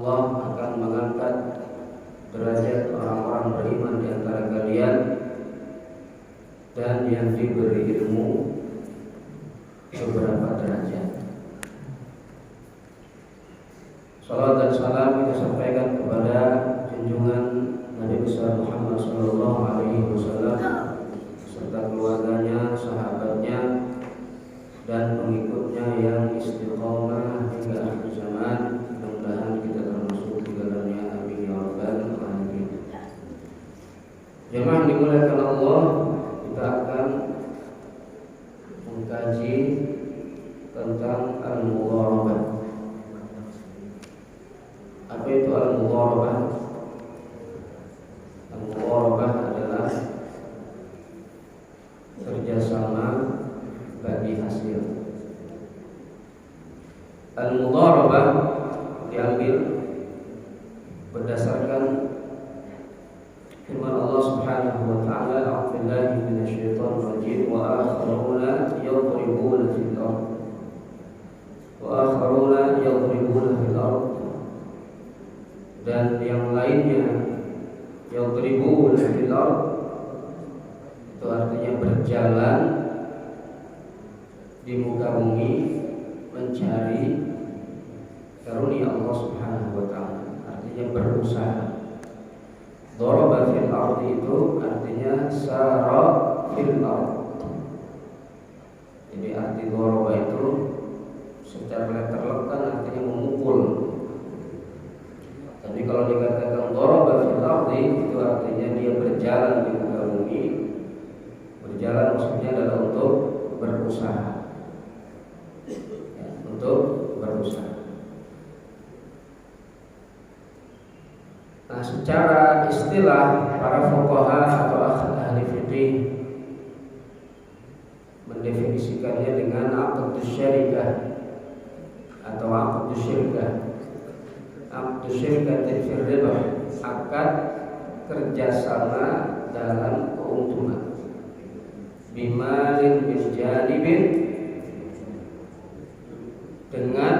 Allah akan mengangkat derajat orang-orang beriman di antara kalian, dan yang diberi ilmu beberapa derajat. Salam dan salam kita sampaikan kepada junjungan Nabi besar Muhammad sallallahu alaihi wasallam serta keluarganya, sahabatnya, dan pengikutnya yang istiqomah hingga akhir zaman. Mudah-mudahan kita termasuk di dalamnya, amin ya rabbal alamin. Jemaah dimuliakan Allah, kita akan mengkaji tentang al-mudharabah. Apa itu al-mudharabah? Al-mudharabah adalah kerjasama bagi hasil. Al-mudharabah diambil berdasarkan firman Allah Subhanahu wa taala, "A'udzubillahi minasyaitonir rajim wa akharuna yadribuna fil ardh wa akharuna yadribuna fil ardh." Dan yang lainnya yadribuna fil ardh itu artinya berjalan di muka bumi mencari karunia Allah Subhanahu wa taala, artinya berusaha. Daraba fil ardi itu artinya sara fil ard. Jadi arti daraba itu secara letterlek artinya memukul. Tapi kalau dikatakan daraba fil ardi itu artinya dia berjalan di muka bumi. Berjalan maksudnya adalah untuk berusaha. Untuk berusaha. Nah, secara istilah para fuqaha atau ahli fikih mendefinisikannya dengan aqdus syarikah atau aqdus syirkah. Aqdus syirkah fil riba, akad kerjasama dalam keuntungan. Bimalin bisjanibin, dengan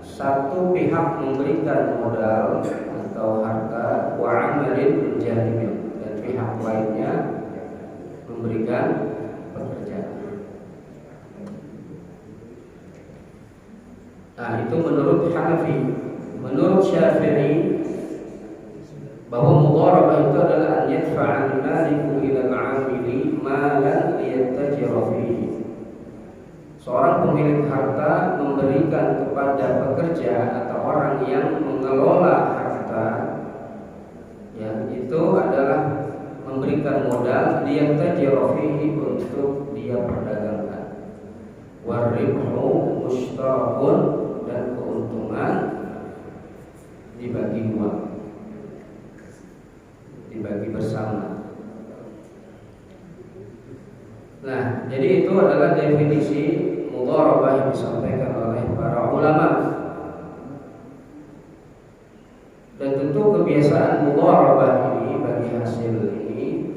satu pihak memberikan modal atau harta, wa amalin bisjanibin, dan pihak lainnya memberikan pekerjaan. Nah, itu menurut Hanafi. Menurut Syafi'i, bahwa mudharabah itu adalah an yadfa'al maliku ila al-'amili malan liyattajira fihi. Seorang pemilik harta memberikan kepada pekerja atau orang yang mengelola harta, ya, itu adalah memberikan modal liyattajira fihi, untuk dia perdagangkan. Waribhu mushtarakun, dan keuntungan dibagi dua, dibagi bersama. Nah, jadi itu adalah definisi mudharabah yang disampaikan oleh para ulama. Dan tentu kebiasaan mudharabah ini bagi hasil ini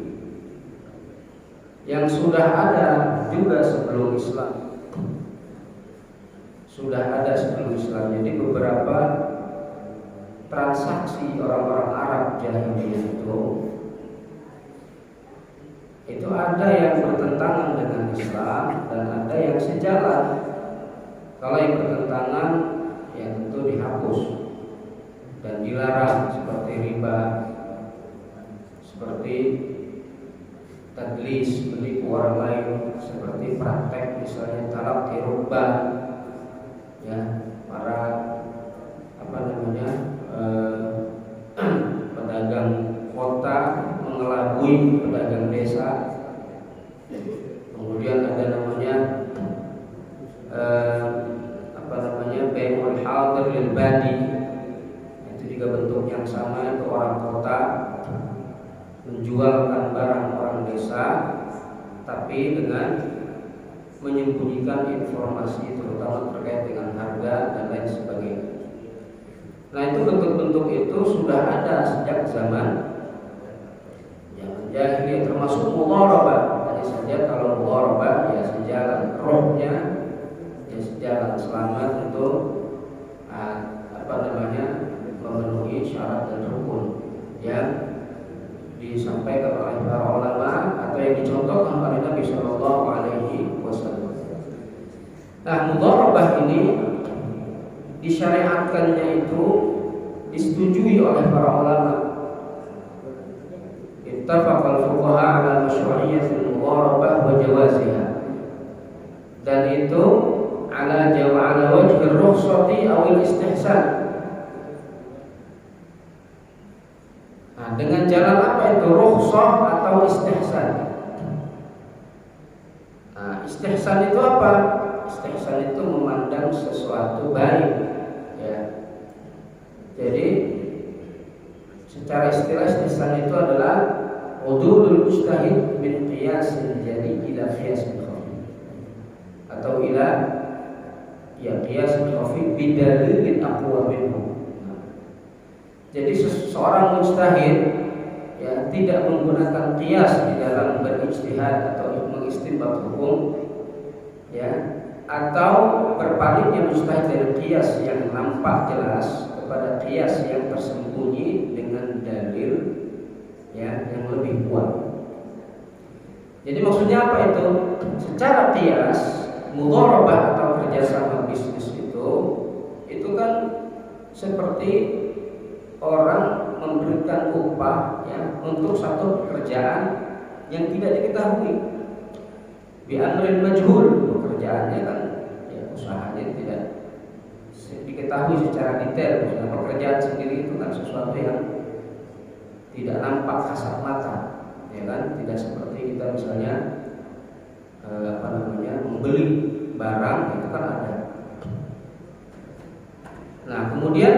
yang sudah ada juga sebelum Islam. Sudah ada sebelum Islam. Jadi beberapa transaksi orang-orang Arab jahiliyah itu ada yang bertentangan dengan Islam dan ada yang sejalan. Kalau yang bertentangan, ya tentu dihapus dan dilarang, seperti riba, seperti tadlis, menipu orang lain, seperti praktek misalnya talak tiruba, ya, para pedagang kota mengelabui pedagang desa. Kemudian ada namanya bai'ul hadir lil badi, itu juga bentuk yang sama. Itu orang kota menjualkan barang orang desa, tapi dengan menyembunyikan informasi terutama terkait dengan harga dan lain sebagainya. Nah, itu bentuk-bentuk itu sudah ada sejak zaman yang jahiliyah, termasuk mudharabah. Hanya saja kalau mudharabah ya sejalan, rohnya ya sejalan, selama untuk disampaikan oleh para ulama atau yang dicontohkan oleh Nabi Shallallahu Alaihi Wasallam. Nah, mudharabah ini disyariatkannya itu disetujui oleh para ulama. Ittafaqal fuqaha ala masyru'iyyatil mudharabah wa jawaziha. Dan itu ala wajhi rukhsati aw istihsan. Nah, dengan jalan apa itu rukhsah atau istihsan? Nah, istihsan itu apa? Istihsan itu memandang sesuatu baik, ya. Jadi secara istilah istihsan itu adalah udulul mujtahid min qiyasil jadi ila qiyasil khafi, atau ila qiyasil khafi bidalilin aqwa minhu. Jadi seorang mujtahid ya tidak menggunakan qiyas di dalam berijtihad atau mengistinbat hukum, ya, atau berpalingnya mujtahid dari qiyas yang nampak jelas kepada qiyas yang tersembunyi dengan dalil ya yang lebih kuat. Jadi maksudnya apa itu? Secara qiyas mudharabah atau kerjasama bisnis itu kan seperti orang memberikan upah ya untuk satu pekerjaan yang tidak diketahui. Bi amrin majhul, pekerjaannya kan ya usahanya tidak diketahui secara detail. Nah, pekerjaan sendiri itu kan sesuatu yang tidak nampak kasat mata, ya kan? Tidak seperti kita misalnya membeli barang itu kan ada. Nah, kemudian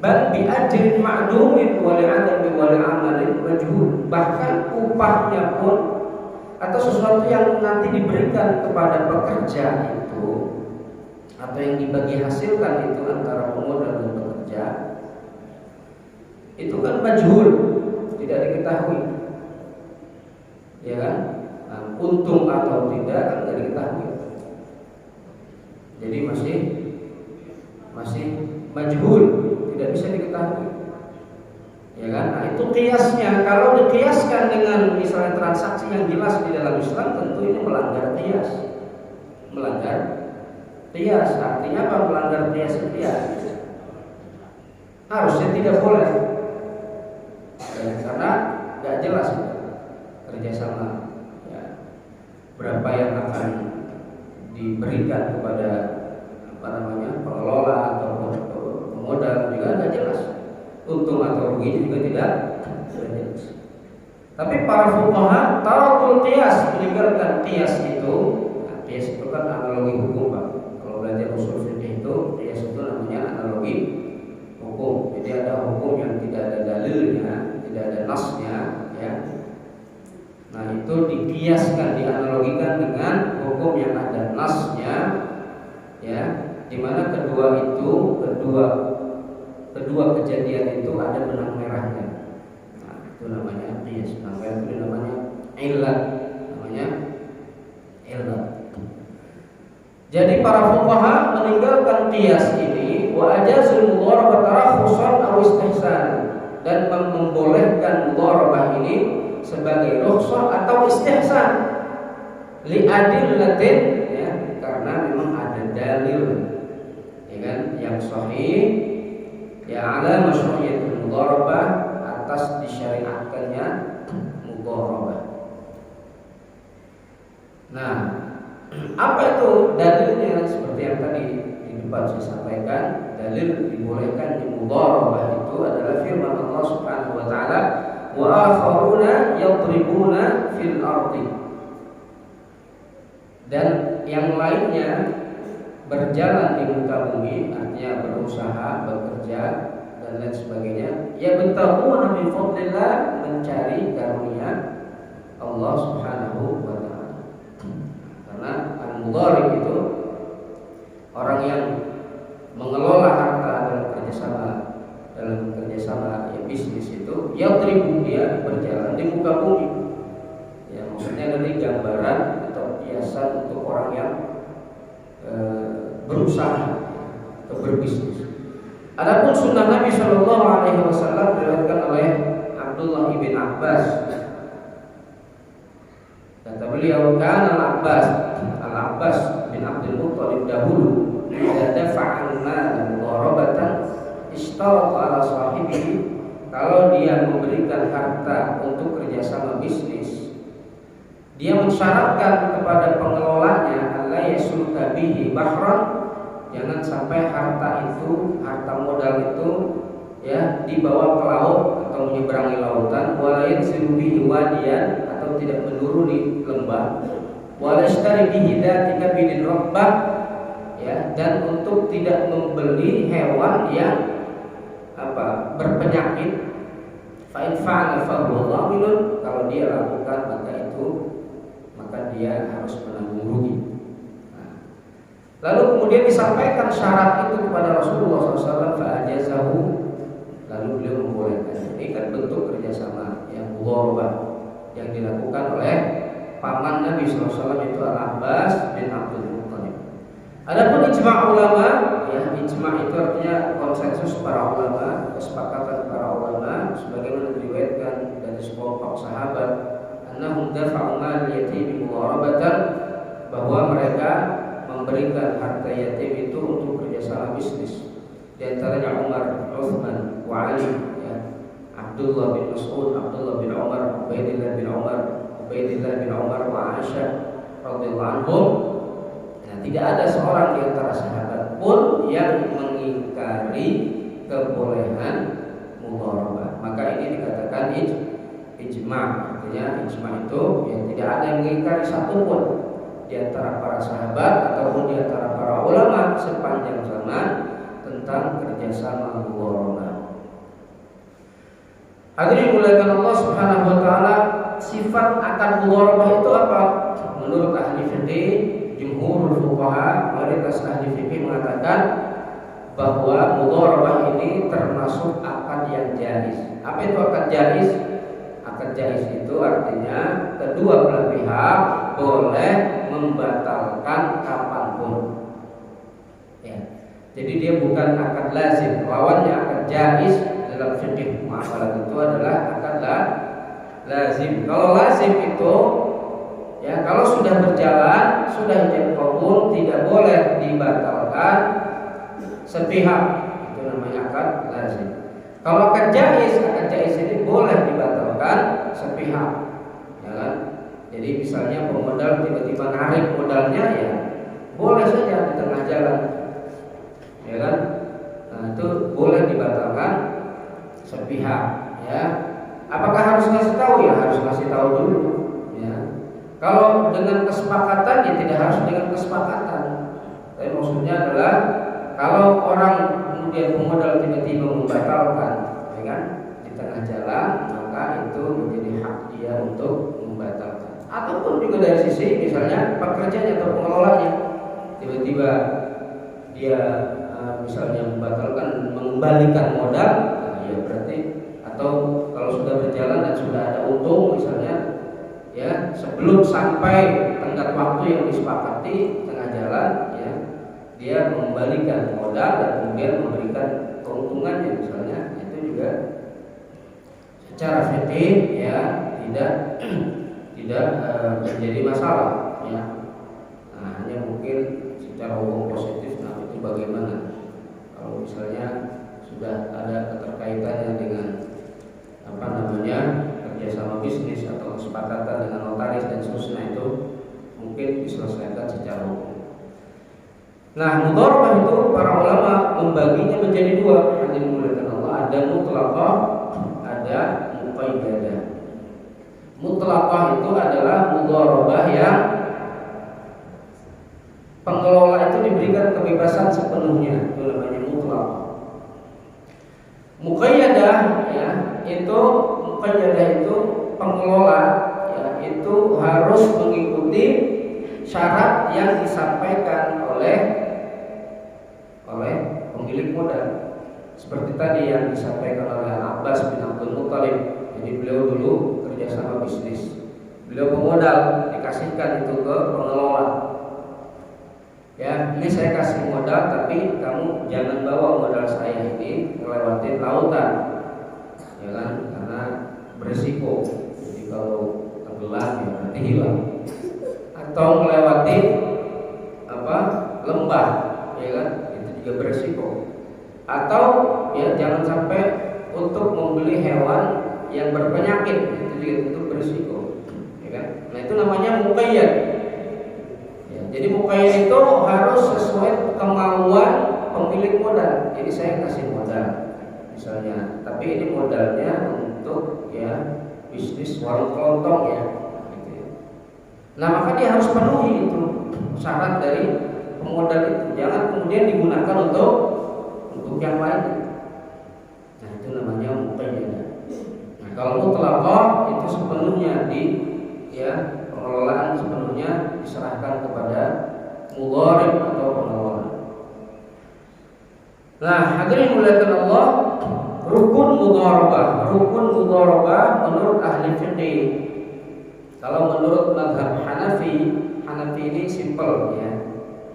bal bi ajrin ma'dumin wa li'adami wa li'amalin majhul. Bahkan upahnya pun atau sesuatu yang nanti diberikan kepada pekerja itu atau yang dibagi hasilkan itu antara pemodal dan pekerja itu kan majhul, tidak diketahui, ya kan? Nah, untung atau tidak kan tidak diketahui. Jadi masih majhul, tidak bisa diketahui, ya kan? Nah, itu kiasnya. Kalau dikiaskan dengan misalnya transaksi yang jelas di dalam Islam, tentu ini melanggar kias. Melanggar kias artinya apa? Melanggar kias itu ya harusnya tidak boleh, ya, karena nggak jelas kerjasama, ya, berapa yang akan diberikan kepada pengelola atau modal juga nggak jelas, untung atau ruginya juga tidak jelas. Tapi para fuqaha tarakul qiyas, meninggalkan qiyas itu. Nah, qiyas itu kan analogi hukum, Pak. Kalau belajar usul fikih itu qiyas itu namanya analogi hukum. Jadi ada hukum yang tidak ada dalilnya, tidak ada nasnya, ya. Nah, itu dikiaskan, dianalogikan dengan hukum yang ada nasnya, ya, di mana kedua kejadian itu ada benang merahnya. Nah, itu namanya qiyas. Itu namanya illat, Jadi para fuqaha meninggalkan qiyas ini wa ajazul mudharabah tarakhusan aw istihsan, dan membolehkan mudharabah ini sebagai rukhsah atau istihsan li adillatin, ya, karena memang ada dalil, ya kan, yang sahih ya ala masyru'iyyatul mudharabah, atas disyariatkannya mudharabah. Nah, apa itu dalilnya? Seperti yang tadi di depan saya sampaikan, dalil dibolehkan di mudharabah itu adalah firman Allah Subhanahu wa taala, wa akharuna yadribuna fil ardi, dan yang lainnya berjalan di muka bumi, artinya berusaha, bekerja dan lain sebagainya, ya bentahuna min fadlillah, mencari karunia Allah Subhanahu wa taala. Karena al-mudharib itu orang yang mengelola harta dalam kerjasama ya bisnis itu, yadribu, dia berjalan di muka bumi. Ya, maksudnya dari gambaran atau hiasan untuk orang yang berusaha atau berbisnis. Adapun sunnah Nabi Shallallahu Alaihi Wasallam diriwayatkan oleh Abdullah bin Abbas. Kata beliau, kan Al-Abbas bin Abdul Muttalib dahulu idza dafa'al mal mudharabatan ishtarata ala sahibihi, kalau dia memberikan harta untuk kerjasama bisnis, dia mensyaratkan kepada pengelolanya alla yasluka bihi bahran, jangan sampai harta modal itu ya dibawa ke laut atau menyeberangi lautan, wala yanzilu bihi wadiyan, atau tidak menuruni lembah, wala yashtari bihi dzatika bidin rabbah, ya, dan untuk tidak membeli hewan yang berpenyakit. Fa in fa'ala fa huwa dhaminun, kalau dia lakukan maka dia harus menanggung rugi. Lalu kemudian disampaikan syarat itu kepada Rasulullah SAW, fa'ajazahu, lalu beliau membolehkan. Ini kan bentuk kerjasama yang mudharabah yang dilakukan oleh paman Nabi SAW, itu Al-Abbas bin Abdul Muttalib. Adapun ijma' ulama, ya, ijma' itu artinya konsensus para ulama, kesepakatan para ulama, sebagaimana diriwayatkan dari sekelompok sahabat, annahum dafa'u mal yatim mudharabatan, bahwa mereka memberikan harta yatim itu untuk kerjasama bisnis. Di antaranya Umar, Uthman, wa Ali, ya, Abdullah bin Mas'ud, Abdullah bin Umar, Ubaidillah bin Umar, wa Aisyah radhiyallahu anhum. Nah, tidak ada seorang di antara sahabat pun yang mengingkari kebolehan mudharabah. Maka ini dikatakan ijma'. Artinya ijma' itu yang tidak ada yang mengingkari satupun di antara para sahabat ataupun di antara para ulama sepanjang zaman tentang kerjasama mudharabah. Hadirin dimuliakan Allah Subhanahu wa taala, sifat akan mudharabah itu apa? Menurut ahli fikih, jumhur fuqaha, mayoritas ahli fikih mengatakan bahwa mudharabah ini termasuk akad yang jaiz. Apa itu akad jaiz? Akad jaiz itu artinya kedua belah pihak boleh membatalkan kapanpun. Ya. Jadi dia bukan akad lazim. Lawannya akad jaiz dalam fikih muamalat itu adalah akad lazim. Kalau lazim itu, ya, kalau sudah berjalan, sudah ijab qabul, tidak boleh dibatalkan sepihak. Itu namanya akad lazim. Kalau akad jaiz ini boleh dibatalkan sepihak, ya kan? Jadi misalnya pemodal tiba-tiba narik modalnya, ya boleh saja di tengah jalan, ya kan? Nah, itu boleh dibatalkan sepihak, ya. Apakah harus ngasih tahu? Ya harus ngasih tahu dulu, ya. Kalau dengan kesepakatan, ya tidak harus dengan kesepakatan. Tapi maksudnya adalah kalau orang kemudian pemodal tiba-tiba membatalkan, ya kan, di tengah jalan, maka itu menjadi hak dia untuk membatalkan. Ataupun juga dari sisi misalnya pekerjanya atau pengelolanya tiba-tiba dia misalnya membatalkan, mengembalikan modal, nah, ya berarti, atau kalau sudah berjalan dan sudah ada untung misalnya, ya, sebelum sampai tenggat waktu yang disepakati tengah jalan, ya, dia mengembalikan modal dan kemudian memberikan keuntungannya misalnya, itu juga secara fikih, ya, tidak menjadi masalah, ya. Nah, hanya mungkin secara hukum positif, nah itu bagaimana kalau misalnya sudah ada keterkaitannya dengan kerjasama bisnis atau kesepakatan dengan notaris dan seterusnya, itu mungkin diselesaikan secara hukum. Nah, mudharabah itu para ulama membaginya menjadi dua. Yang dimuliakan Allah, ada mutlaqah, ada muqayyadah. Mutlaqah itu adalah mudharabah yang pengelola itu diberikan kebebasan sepenuhnya, itu namanya mutlaqah. Muqayyadah, ya, itu pengelola, ya, itu harus mengikuti syarat yang disampaikan oleh pemilik modal. Seperti tadi yang disampaikan oleh Al-Abbas bin Abdul Muttalib. Jadi beliau dulu kerjasama bisnis, beliau pemodal, dikasihkan itu ke pengelola. Ya, ini saya kasih modal, tapi kamu jangan bawa modal saya ini ngelewatin lautan, ya kan? Karena berisiko. Jadi kalau tenggelam ya nanti hilang. Atau melewati lembah, ya kan, itu juga berisiko. Atau ya jangan sampai untuk membeli hewan yang berpenyakit, itu juga tentu berisiko, ya kan. Nah itu namanya muqayyad. Ya, jadi muqayyad itu harus sesuai kemauan pemilik modal. Jadi saya kasih modal, misalnya, tapi ini modalnya untuk ya bisnis warung kelontong ya, gitu ya. Nah maka dia harus penuhi itu syarat dari pemodal itu. Jangan kemudian digunakan untuk yang lain. Nah itu namanya muqayyad. Nah kalau mutlaqah itu sepenuhnya pengelolaan sepenuhnya diserahkan kepada mudharib atau pengelola. Nah hadirin muliakan Allah, rukun mudharabah menurut ahli fiqih. Kalau menurut mazhab Hanafi ini simple ya.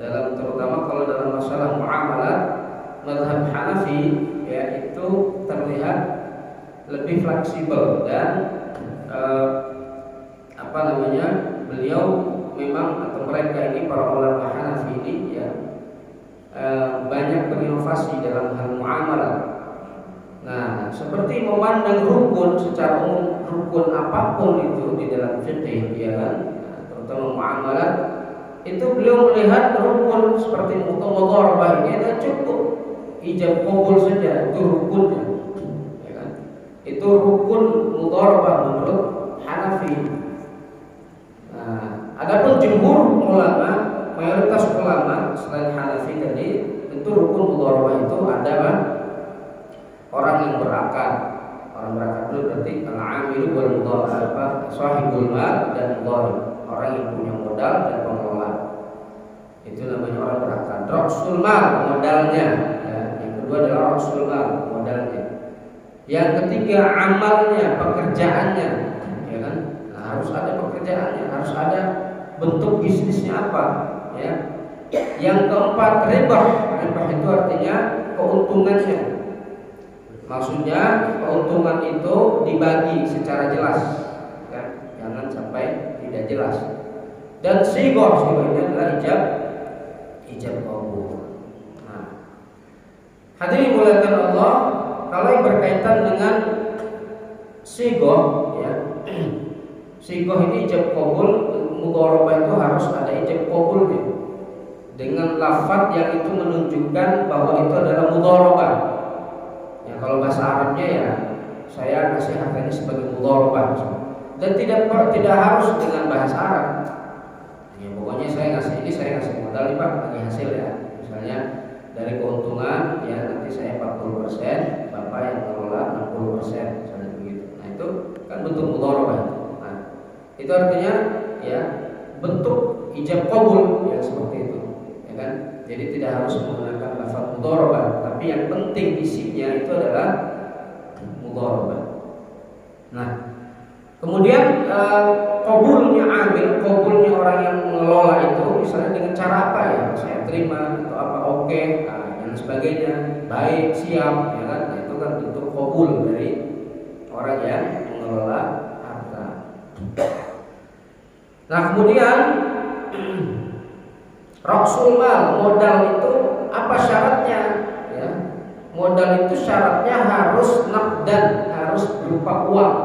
Terutama kalau dalam masalah muamalah, mazhab Hanafi ya itu terlihat lebih fleksibel dan beliau memang atau mereka ini para ulama Hanafi ini ya banyak berinovasi dalam hal muamalah. Nah, seperti memandang rukun secara umum, rukun apapun itu di dalam fikih ya kan, terutama muamalah, itu beliau melihat rukun seperti mudharabah ini ada cukup ijab qabul saja, itu rukunnya, ya kan? Itu rukun mudharabah menurut Hanafi. Nah, adapun jumhur ulama, mayoritas ulama selain Hanafi tadi, itu rukun mudharabah itu adalah orang yang berakal. Orang berakal itu berarti al-amil wal mudharabah, sahibul mal dan mudharib, orang yang punya modal dan pengelola. Itu namanya orang berakal. Rasul mal modalnya. Kedua adalah rasul mal modalnya. Yang ketiga amalnya, pekerjaannya, ya kan? Nah, harus ada pekerjaannya, harus ada bentuk bisnisnya apa, ya. Yang keempat ribah itu artinya keuntungannya. Maksudnya keuntungan itu dibagi secara jelas, ya. Jangan sampai tidak jelas. Dan sigoh ini adalah ijab qabul. Hadirin muliakan Allah, kalau yang berkaitan dengan sigoh, ya, sigoh ini ijab qabul, mudharabah itu harus ada ijab qabulnya dengan lafaz yang itu menunjukkan bahwa itu adalah mudharabah. Ya, kalau bahasa Arabnya ya saya kasih harganya sebagai mudharabah, dan tidak harus dengan bahasa Arab. Ya, pokoknya saya kasih modal nih Pak, bagi hasil ya, misalnya. Dari keuntungan ya nanti saya 40%, Bapak yang mengelola 60%, misalnya begitu. Nah itu kan bentuk mudharabah. Nah, itu artinya ya bentuk ijab qabul yang seperti itu, ya kan? Jadi tidak harus menggunakan lafaz mudharabah, tapi yang penting isinya itu adalah mudharabah. Nah, kemudian qabulnya amil, qabulnya orang yang mengelola itu misalnya dengan cara apa ya? Saya terima atau apa, oke, dan sebagainya, baik, siap, ya kan? Nah, itu kan bentuk qabul dari orang yang mengelola harta. Nah, kemudian rasul mal, modal itu apa syaratnya? Ya, modal itu syaratnya harus naqdan, harus berupa uang.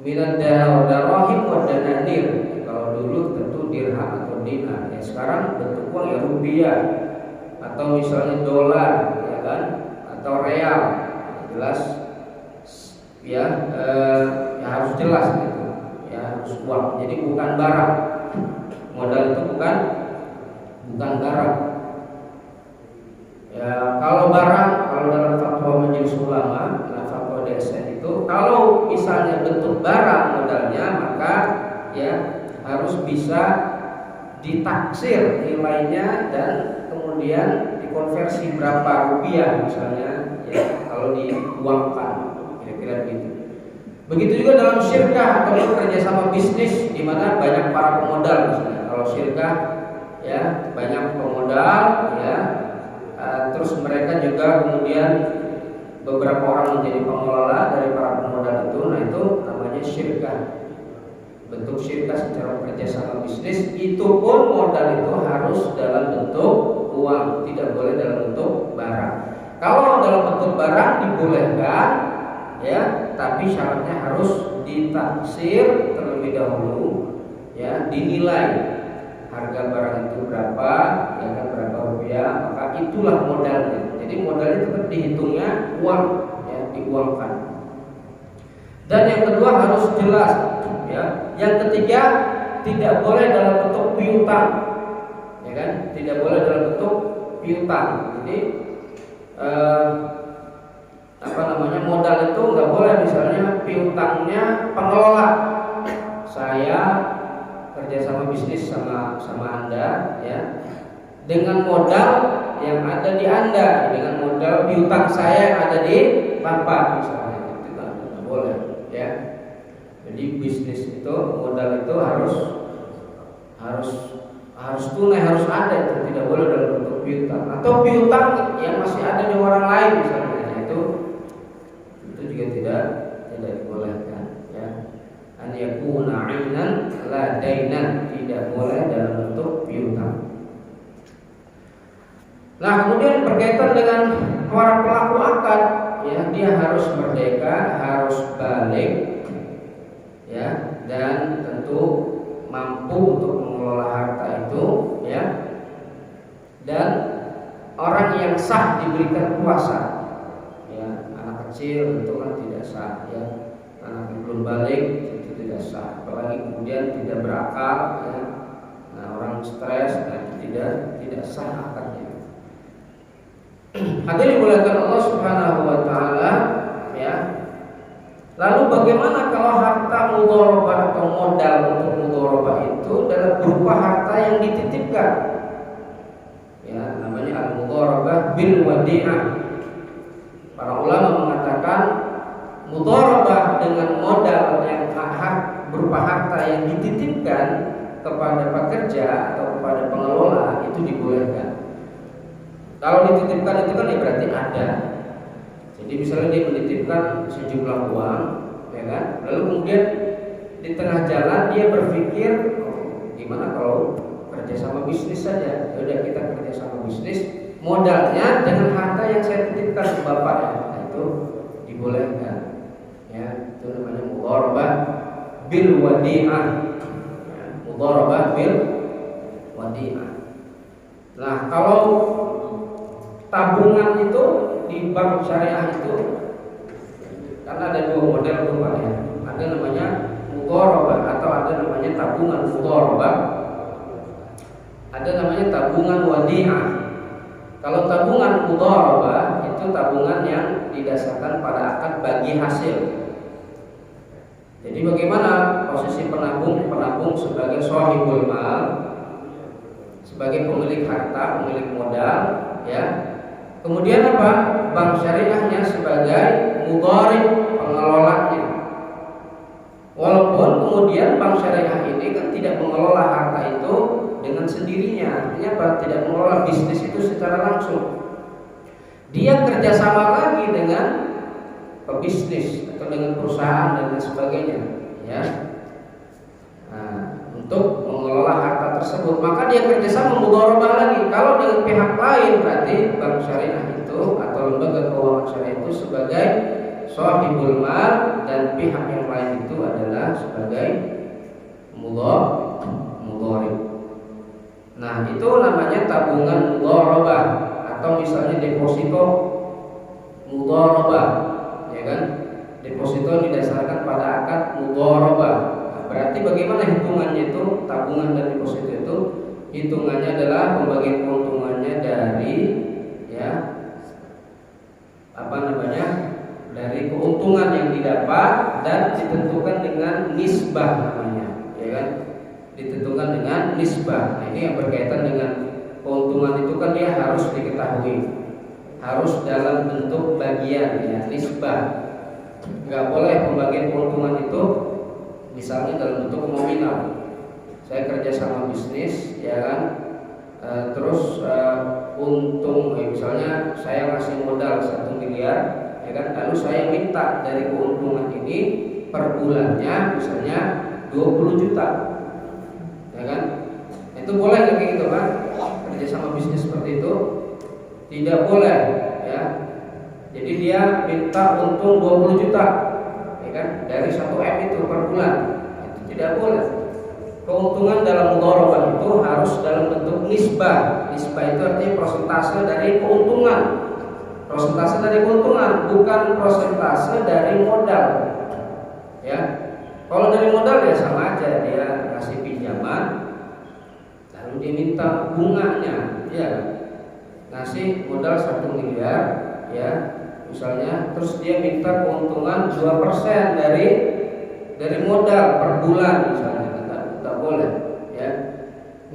Minad darahim wa dananir. Kalau dulu tentu dirham atau dinar. Ya sekarang bentuk uang ya rupiah atau misalnya dolar, ya kan? Atau real. Jelas ya, ya harus jelas gitu. Ya harus uang. Jadi bukan barang. Modal itu bukan barang. Ya kalau barang, kalau dalam fatwa majelis ulama, fatwa DSN itu, kalau misalnya bentuk barang modalnya, maka ya harus bisa ditaksir nilainya dan kemudian dikonversi berapa rupiah misalnya, ya kalau diuangkan, kira-kira begitu. Begitu juga dalam syirkah atau kerjasama bisnis di mana banyak para pemodal misalnya. Kalau syirkah ya banyak pemodal ya. Terus mereka juga kemudian beberapa orang menjadi pengelola dari para pemodal itu, nah itu namanya syirkah. Bentuk syirkah secara kerjasama bisnis, itu pun modal itu harus dalam bentuk uang, tidak boleh dalam bentuk barang. Kalau dalam bentuk barang dibolehkan, ya, tapi syaratnya harus ditaksir terlebih dahulu, ya, dinilai harga barang itu berapa, ya kan, berapa rupiah, maka itulah modalnya. Jadi modalnya tetap dihitungnya uang, ya, diuangkan. Dan yang kedua harus jelas, ya. Yang ketiga tidak boleh dalam bentuk piutang, ya kan, tidak boleh dalam bentuk piutang. Jadi modal itu nggak boleh misalnya piutangnya pengelola. Saya kerjasama bisnis sama Anda, ya, dengan modal yang ada di Anda, dengan modal piutang saya yang ada di Bapak misalnya, itu nggak boleh, ya. Jadi bisnis itu modal itu harus tunai, harus ada, itu tidak boleh dalam bentuk piutang atau piutang yang masih ada di orang lain misalnya, itu juga tidak dibolehkan, ya. An yakuna 'ainan la dainan, tidak boleh dalam bentuk piutang. Nah, kemudian berkaitan dengan para pelaku akad, ya, dia harus merdeka, harus balik, ya, dan tentu mampu untuk mengelola harta itu, ya, dan orang yang sah diberikan kuasa, ya. Anak kecil itu kan tidak sah, ya, anak yang belum balik itu tidak sah, apalagi kemudian tidak berakal, ya. Nah, orang stres, nah, itu tidak sah akadnya. Hadirin dimuliakan Allah Subhanahu wa taala, ya. Lalu bagaimana kalau harta mudharabah atau modal untuk mudharabah itu dalam berupa harta yang dititipkan? Ya, namanya al-mudharabah bil wadi'ah. Para ulama mengatakan mudharabah dengan modal yang berupa harta yang dititipkan kepada pekerja atau kepada pengelola itu dibolehkan. Kalau dititipkan itu kan ya berarti ada. Jadi misalnya dia menitipkan sejumlah uang, ya kan? Lalu kemudian di tengah jalan dia berpikir, gimana kalau kerja sama bisnis saja? Ya udah, kita kerja sama bisnis, modalnya dengan harta yang saya titipkan ke bapak, ya. Nah, itu dibolehkan, ya. Itu namanya mudharabah bil wadi'ah, ya. Mudharabah bil wadi'ah. Nah, kalau tabungan itu di bank syariah itu karena ada dua model rupanya, ada namanya mudharabah atau ada namanya tabungan mudharabah, ada namanya tabungan wadi'ah. Kalau tabungan mudharabah itu tabungan yang didasarkan pada akad bagi hasil. Jadi bagaimana posisi penabung sebagai shahibul mal, sebagai pemilik harta, pemilik modal, ya. Kemudian apa? Bank syariahnya sebagai mudharib, pengelolanya. Walaupun kemudian bank syariah ini kan tidak mengelola harta itu dengan sendirinya, artinya apa? Tidak mengelola bisnis itu secara langsung. Dia kerjasama lagi dengan pebisnis atau dengan perusahaan dan lain sebagainya, ya. Nah, untuk mengelola harta tersebut, maka dia kerjasama mudharabah lagi. Kalau dengan pihak lain berarti bank syariah itu atau lembaga keuangan syariah itu sebagai shahibul mal dan pihak yang lain itu adalah sebagai mudharib. Nah, itu namanya tabungan mudharabah atau misalnya deposito mudharabah, ya kan? Deposito didasarkan pada akad mudharabah. Berarti bagaimana hitungannya itu? Tabungan dan deposito itu hitungannya adalah pembagian keuntungannya dari, ya, dari keuntungan yang didapat dan ditentukan dengan nisbah namanya, ya kan? Ditentukan dengan nisbah. Nah, ini yang berkaitan dengan keuntungan itu kan dia harus diketahui, harus dalam bentuk bagian, ya, nisbah. Nggak boleh pembagian keuntungan itu misalnya dalam bentuk nominal. Saya kerja sama bisnis, ya kan, terus untung, misalnya saya ngasih modal 1 miliar, ya kan? Lalu saya minta dari keuntungan ini per bulannya misalnya 20 juta, ya kan? Itu boleh nggak kayak gitu kan? Kerja sama bisnis seperti itu tidak boleh, ya. Jadi dia minta untung 20 juta, ya kan? Dari 1M itu per bulan, itu tidak boleh. Keuntungan dalam mudharabah itu harus dalam bentuk nisbah. Nisbah itu artinya persentase dari keuntungan. Persentase dari keuntungan, bukan persentase dari modal. Ya. Kalau dari modal ya sama aja, dia kasih pinjaman lalu dia minta bunganya, ya. Ngasih modal 1 miliar, ya. Misalnya, terus dia minta keuntungan 2% dari modal per bulan misalnya. Tidak boleh, ya.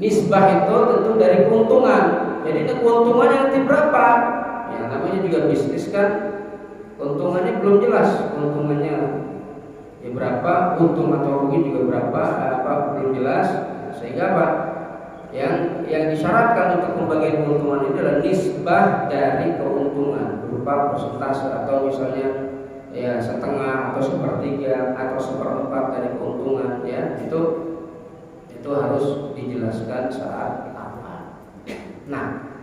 Nisbah itu tentu dari keuntungan. Jadi ini keuntungannya nanti berapa? Ya namanya juga bisnis kan, keuntungannya belum jelas. Keuntungannya ya berapa, untung atau rugi juga berapa, belum jelas. Sehingga apa? Yang disyaratkan untuk pembagian keuntungan ini adalah nisbah dari keuntungan berupa persentase atau misalnya ya setengah atau sepertiga atau seperempat dari keuntungan, ya. Itu harus dijelaskan saat apa. Nah,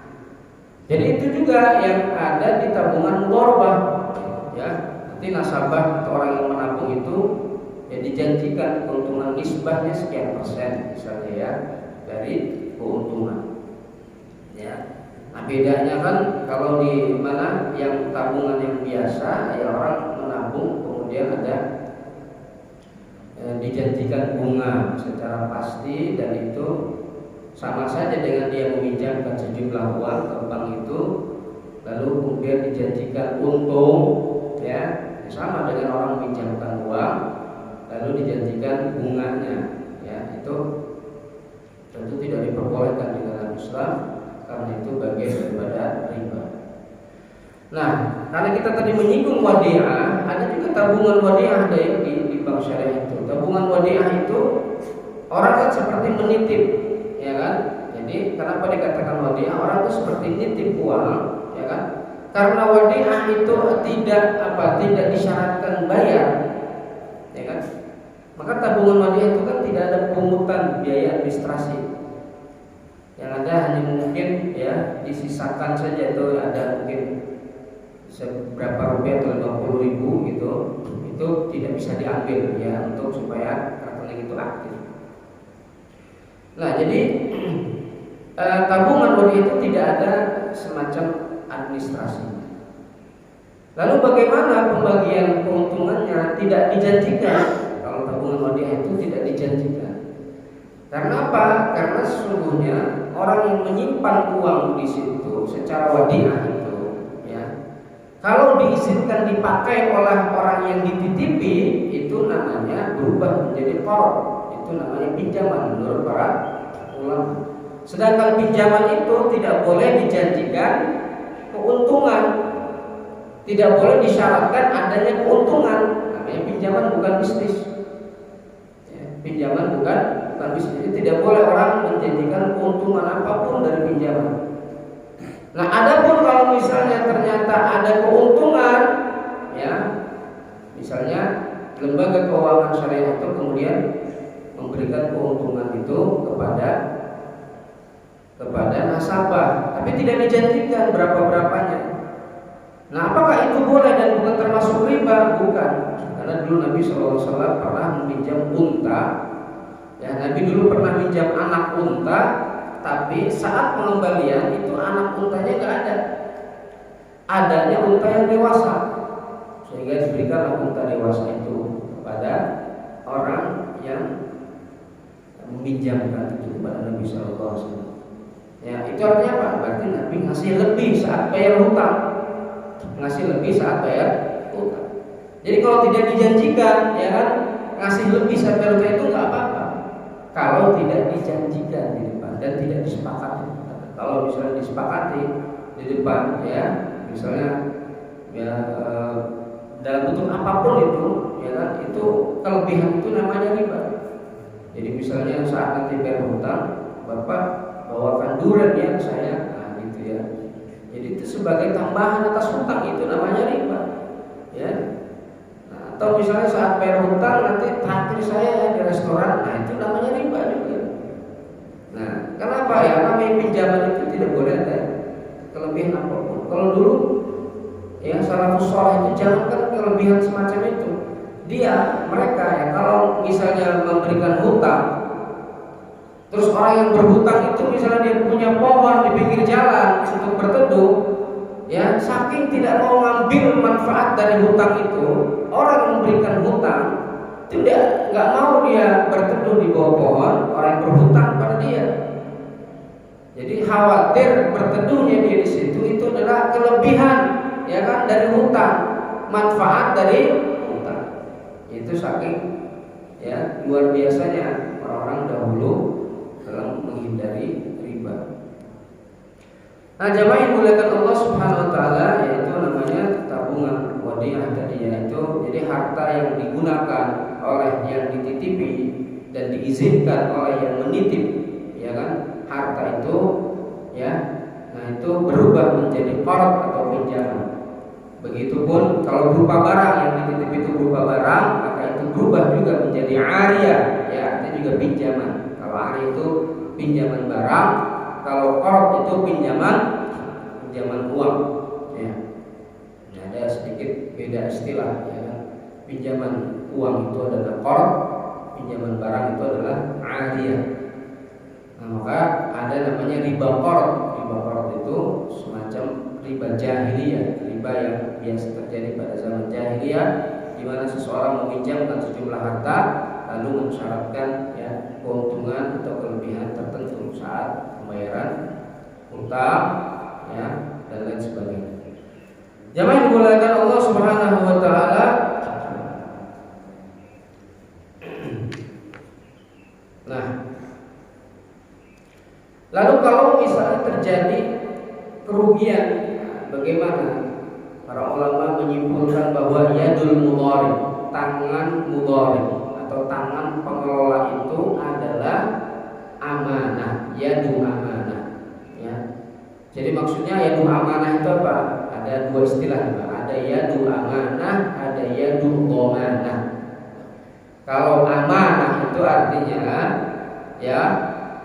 jadi itu juga yang ada di tabungan mudharabah, ya. Nanti nasabah atau orang yang menabung itu ya dijanjikan keuntungan nisbahnya sekian persen misalnya, ya, dari keuntungan, ya. Nah, bedanya kan kalau di mana yang tabungan yang biasa ya orang menabung kemudian ada dijanjikan bunga secara pasti, dan itu sama saja dengan dia meminjamkan sejumlah uang ke bank itu lalu kemudian dijanjikan untung, ya, sama dengan orang meminjamkan uang lalu dijanjikan bunganya, ya. Itu tentu tidak diperbolehkan di dalam Islam karena itu bagian daripada riba. Nah, karena kita tadi menyinggung wadiah, ada juga tabungan wadiah di bank syariah itu. Tabungan wadiah itu orang kan seperti menitip, ya kan? Jadi kenapa dikatakan wadiah? Orang itu seperti nitip uang, ya kan? Karena wadiah itu tidak disyaratkan bayar, ya kan? Maka tabungan wadiah itu kan tidak ada pungutan biaya administrasi. Yang ada hanya mungkin ya disisakan saja, itu ada mungkin seberapa rupiah atau 50.000 gitu, itu tidak bisa diambil, ya, untuk supaya rekening itu aktif. Nah, jadi tabungan wadiah itu tidak ada semacam administrasi. Lalu bagaimana pembagian keuntungannya? Tidak dijanjikan. Kalau tabungan wadiah itu tidak dijanjikan. Karena apa? Karena sesungguhnya orang yang menyimpan uang di situ secara wadiah itu, ya, kalau diizinkan dipakai oleh orang yang dititipi, itu namanya berubah menjadi qard. Itu namanya pinjaman menurut para ulama. Sedangkan pinjaman itu tidak boleh dijanjikan keuntungan, tidak boleh disyaratkan adanya keuntungan. Namanya pinjaman bukan bisnis, ya, pinjaman bukan bisnis. Jadi tidak boleh orang menjanjikan keuntungan apapun dari pinjaman. Nah, adapun kalau misalnya ternyata ada keuntungan, ya, misalnya lembaga keuangan syariah itu kemudian memberikan keuntungan itu kepada nasabah, tapi tidak dijanjikan berapa-berapanya. Nah, apakah itu boleh dan bukan termasuk riba? Bukan, karena dulu Nabi SAW pernah meminjam unta. Ya, Nabi dulu pernah minjam anak unta, tapi saat pengembalian itu anak untanya nggak ada, adanya unta yang dewasa, sehingga diberikan unta dewasa itu kepada orang yang meminjamkan itu kepada Nabi SAW. Ya, itu artinya apa? Berarti Nabi ngasih lebih saat bayar hutang, ngasih lebih saat bayar hutang. Jadi kalau tidak dijanjikan, ya kan, ngasih lebih saat bayar hutang itu nggak apa-apa. Kalau tidak dijanjikan di depan dan tidak disepakati. Kalau misalnya disepakati di depan, ya, misalnya ya dalam bentuk apapun itu, ya kan, itu kelebihan itu namanya riba. Jadi misalnya saat nanti bayar hutang, Bapak bawakan durian ya saya, nah gitu ya. Jadi itu sebagai tambahan atas hutang, itu namanya riba. Atau misalnya saat bayar hutang nanti traktir saya ya di restoran, nah itu namanya riba juga. Nah, kenapa ya? Namanya pinjaman itu tidak boleh ada kelebihan apapun. Kalau dulu ya salafus saleh itu jangankan kelebihan semacam itu. Mereka ya kalau misalnya memberikan hutang, terus orang yang berhutang itu misalnya dia punya pohon di pinggir jalan untuk berteduh, ya saking tidak mau ngambil manfaat dari hutang itu, orang yang memberikan hutang tidak nggak mau dia berteduh di bawah pohon orang yang berhutang pada dia. Jadi khawatir berteduhnya dia di situ itu adalah kelebihan ya kan dari hutang, manfaat dari hutang. Itu saking ya luar biasanya orang-orang dahulu dalam menghindari riba. Nah, jamaah yang dimuliakan Allah Subhanahu wa taala, yaitu namanya tabungan wadiyah tadi, yaitu jadi harta yang digunakan oleh yang dititipi dan diizinkan oleh yang menitip, ya kan? Harta itu ya, nah itu berubah menjadi qard atau pinjaman. Begitupun kalau berupa barang, yang dititip itu berupa barang, maka itu berubah juga menjadi ariyah, ya artinya juga pinjaman. Kalau ariyah itu pinjaman barang, kalau qard itu pinjaman uang, ya. Nah, ada sedikit beda istilah, ya kan? Pinjaman uang itu adalah qard, pinjaman barang itu adalah ariyah. Nah, maka ada namanya riba qard. Riba qard itu semacam riba jahiliyah, riba yang biasa terjadi pada zaman jahiliyah, di mana seseorang meminjamkan sejumlah harta lalu mensyaratkan ya keuntungan atau kelebihan tertentu saat pembayaran hutang, ya dan lain sebagainya. Jamaah yang dimuliakan Allah Subhanahu wa taala, nah, lalu kalau misalnya terjadi kerugian, bagaimana? Para ulama menyimpulkan bahwa yadul mudharib, tangan mudharib atau tangan pengelola itu adalah amanah, yadu amanah. Ya. Jadi maksudnya yadu amanah itu apa? Ada dua istilah, Pak. Ada yadu amanah, ada yadu dhamanah. Kalau amanah itu artinya ya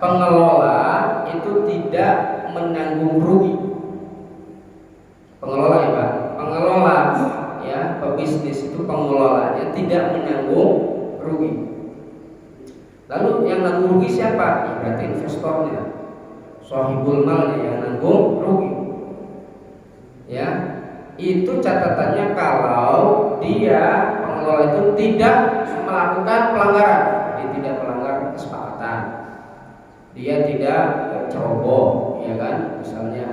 pengelola itu tidak menanggung rugi. Pengelola ya Pak, pengelola ya pebisnis itu pengelolanya tidak menanggung rugi. Lalu yang nanggung rugi siapa? Ya berarti investornya, shahibul malnya yang nanggung rugi. Ya, itu catatannya kalau dia pengelola itu tidak melakukan pelanggaran, dia tidak melanggar kesepakatan, dia tidak ceroboh, ya kan? Misalnya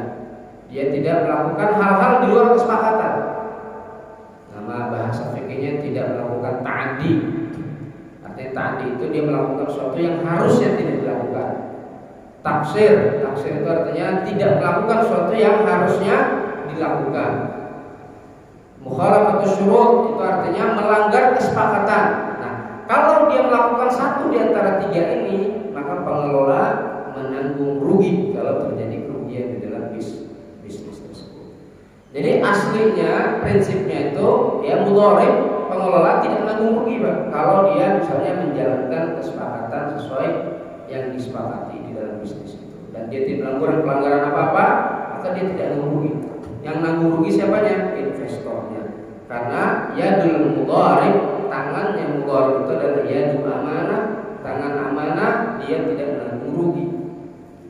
dia tidak melakukan hal-hal di luar kesepakatan. Nama bahasa fikihnya tidak melakukan ta'addi. Artinya ta'addi itu dia melakukan sesuatu yang harusnya tidak dilakukan. Taksir itu artinya tidak melakukan sesuatu yang harusnya dilakukan. Mukhalafatus syurut itu artinya melanggar kesepakatan. Nah, kalau dia melakukan satu di antara tiga ini, maka pengelola menanggung rugi kalau terjadi kerugian di dalam bisnis tersebut. Jadi aslinya prinsipnya itu ya mudharib, pengelola tidak menanggung rugi, Pak. Kalau dia misalnya menjalankan kesepakatan sesuai yang disepakati di dalam bisnis itu dan dia tidak melakukan pelanggaran apa-apa, maka dia tidak menanggung rugi. Yang nanggung rugi siapanya? Investornya. Karena yadul mudharib, tangan yang mudharib itu adalah yadul amanah, tangan amanah, dia tidak menanggung rugi.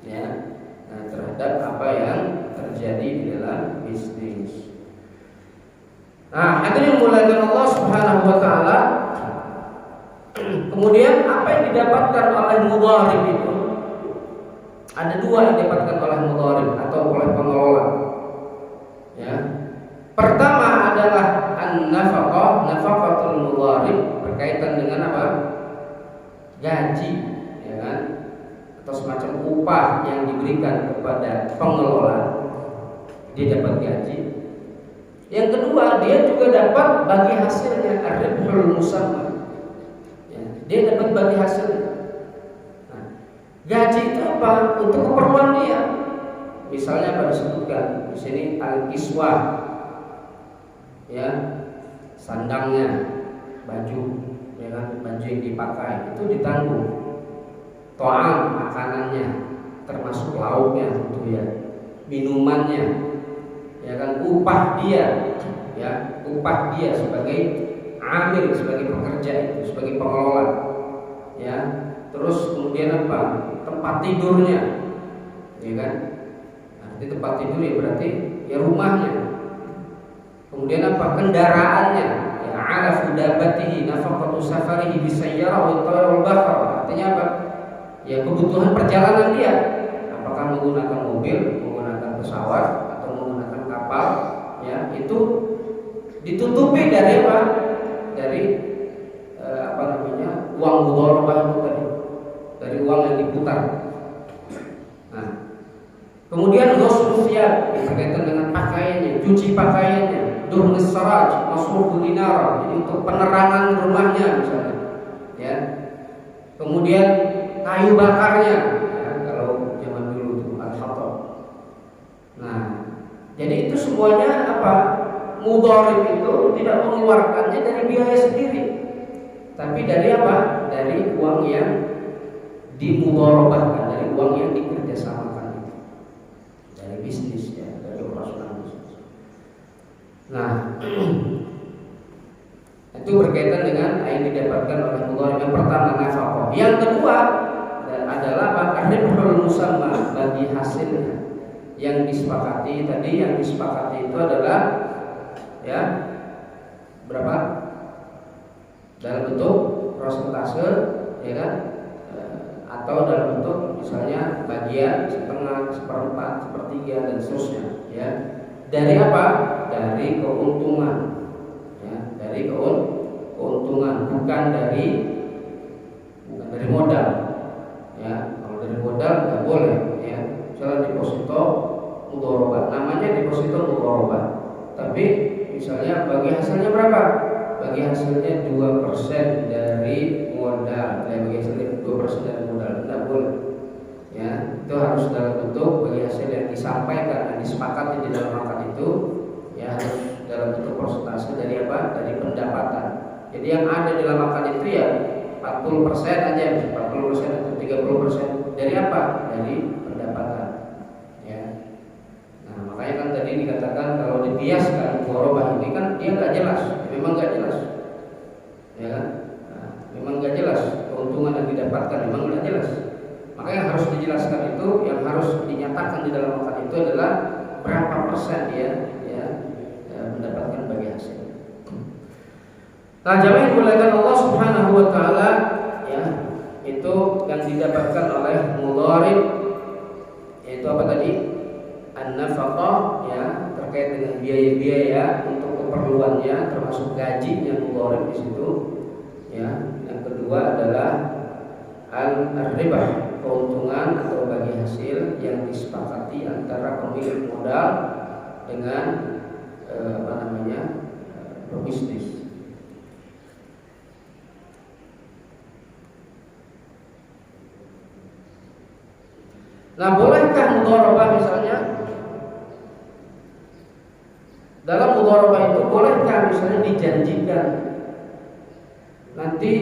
Ya. Nah, terhadap apa yang terjadi di dalam bisnis. Nah, hadirin dimuliakan Allah Subhanahu wa taala. Kemudian apa yang didapatkan oleh mudharib itu? Ada dua yang didapatkan oleh mudharib atau oleh pengelola. Ya. Pertama adalah an-nafaqah, nafaqatul mudharib, berkaitan dengan apa? Gaji, ya kan? Atau semacam upah yang diberikan kepada pengelola. Dia dapat gaji. Yang kedua, dia juga dapat bagi hasilnya, ar-ribhul musamma. Ya, dia dapat bagi hasilnya. Nah, gaji itu apa? Untuk keperluan dia. Misalnya pada disebutkan di sini al-kiswah, ya, sandangnya. baju, ya kan, baju yang dipakai itu ditanggung. To'am, makanannya, termasuk lauknya gitu ya, minumannya, ya kan, upah dia, ya, upah dia sebagai amil, sebagai pekerja itu, sebagai pengelola, ya. Terus kemudian apa? Tempat tidurnya, ya kan. Nah, di tempat tidur ya berarti ya rumahnya. Kemudian apa? Kendaraannya, ya, ala fudabatihi nafaqatu safarihi bisayyarah wa tayr wal bahr. Artinya apa? Ya, kebutuhan perjalanan dia. Apakah menggunakan mobil, menggunakan pesawat, atau menggunakan kapal, ya, itu ditutupi dari apa? Dari uang mudharabah itu tadi, dari uang yang diputar. Nah, kemudian ghusl thiyab berkaitan dengan pakaiannya, cuci pakaiannya, durnis saraj, masrufu dinar, jadi untuk penerangan rumahnya misalnya, ya. Kemudian kayu bakarnya, ya, kalau zaman dulu itu al-hatab. Nah, jadi itu semuanya apa? Mudharib itu tidak mengeluarkannya dari biaya sendiri, tapi dari apa? Dari uang yang dimudharabahkan, dari uang yang dikerjasamakan, dari bisnis, ya, dari operasional bisnis. Nah, itu berkaitan dengan yang didapatkan oleh mudharib. Yang pertama nafaqah. Yang kedua adalah apa? Ar-ribhul musamma, bagi hasilnya yang disepakati tadi. Yang disepakati itu adalah, ya, berapa? Dalam bentuk prosentase, ya kan, atau dalam bentuk misalnya bagian, setengah, seperempat, sepertiga, dan seterusnya, ya. Dari apa? Dari keuntungan, ya, dari keuntungan, bukan dari modal, ya. Kalau dari modal nggak boleh, ya. Misalnya deposito mudharabah, namanya deposito mudharabah, tapi misalnya bagi hasilnya berapa? Bagi hasilnya 2% dari modal, bagi hasilnya 2% dari modal, tidak boleh, ya. Itu harus dalam bentuk bagi hasil yang disampaikan dan disepakati di dalam akad itu, ya, harus dalam bentuk persentase dari apa? Dari pendapatan. Jadi yang ada di dalam akad itu ya 40% aja, 40% atau 30% dari apa? Dari pendapatan, ya. Nah, makanya kan tadi dikatakan kalau dibiaskan mudharabah ini kan dia nggak jelas, memang nggak jelas, ya kan? Nah, memang nggak jelas keuntungan yang didapatkan, memang nggak jelas. Makanya yang harus dijelaskan itu, yang harus dinyatakan di dalam akad itu adalah berapa persen dia, ya, mendapatkan bagi hasil. Nah, jamaah yang dimuliakan Allah Subhanahu wa taala, ya, itu yang didapatkan oleh mudharib, yaitu apa tadi? An-nafaqah, ya, terkait dengan biaya-biaya untuk keperluannya, termasuk gajinya mudharib di situ, ya. Yang kedua adalah al-ribah, keuntungan atau bagi hasil yang disepakati antara pemilik modal dengan pebisnis. Nah, bolehkah mudharabah misalnya? Dalam mudharabah itu bolehkah misalnya dijanjikan nanti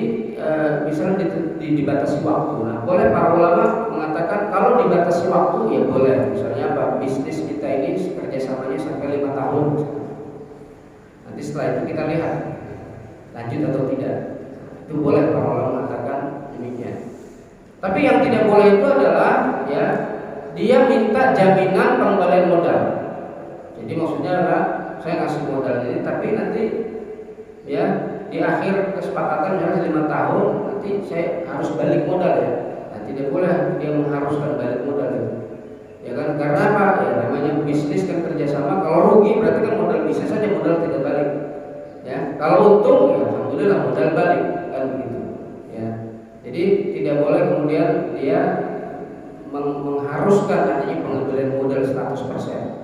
misalnya dibatasi waktu. Nah, boleh, para ulama mengatakan kalau dibatasi waktu ya boleh. Misalnya apa? Bisnis kita ini kerjasamanya sampai 5 tahun. Nanti setelah itu kita lihat lanjut atau tidak. Itu boleh, para ulama mengatakan demikian. Tapi yang tidak boleh itu adalah, ya, dia minta jaminan pengembalian modal. Jadi maksudnya adalah saya ngasih modal ini, tapi nanti, ya, di akhir kesepakatan harus 5 tahun nanti saya harus balik modal, ya. Nah, tidak boleh dia mengharuskan balik modal, ya kan? Karena apa? Ya, namanya bisnis kan kerjasama. Kalau rugi berarti kan modal bisa saja modal tidak balik, ya. Kalau untung, ya alhamdulillah modal balik, kan begitu, ya. Jadi tidak boleh kemudian dia mengharuskan adanya pengembalian modal 100%.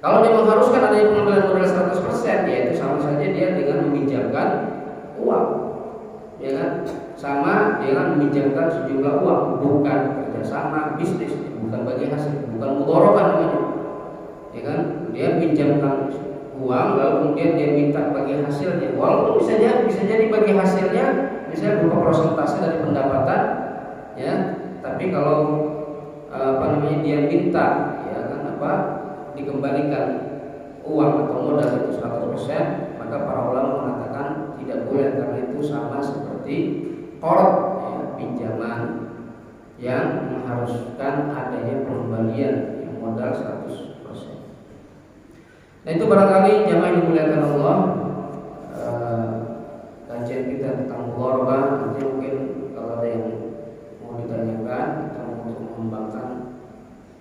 Kalau dia mengharuskan adanya pengembalian modal 100%, ya itu sama saja dia dengan meminjamkan uang, ya kan? Sama dengan meminjamkan sejumlah uang, bukan kerjasama bisnis, bukan bagi hasil, bukan mudharabah namanya, ya kan? Dia pinjamkan uang lalu kemudian dia minta bagi hasilnya, walaupun bisa jadi bagi hasilnya misalnya berupa persentase dari pendapatan, ya. Tapi kalau dia minta, ya kan, dikembalikan uang atau modal itu 100%, maka para ulama mengatakan tidak boleh, karena itu sama seperti qard, ya, pinjaman yang mengharuskan adanya pengembalian yang modal 100%. Nah, itu barangkali jamaah yang dimuliakan Allah, kajian kita tentang mudharabah. Nanti mungkin kalau ada yang mau ditanyakan atau untuk mengembangkan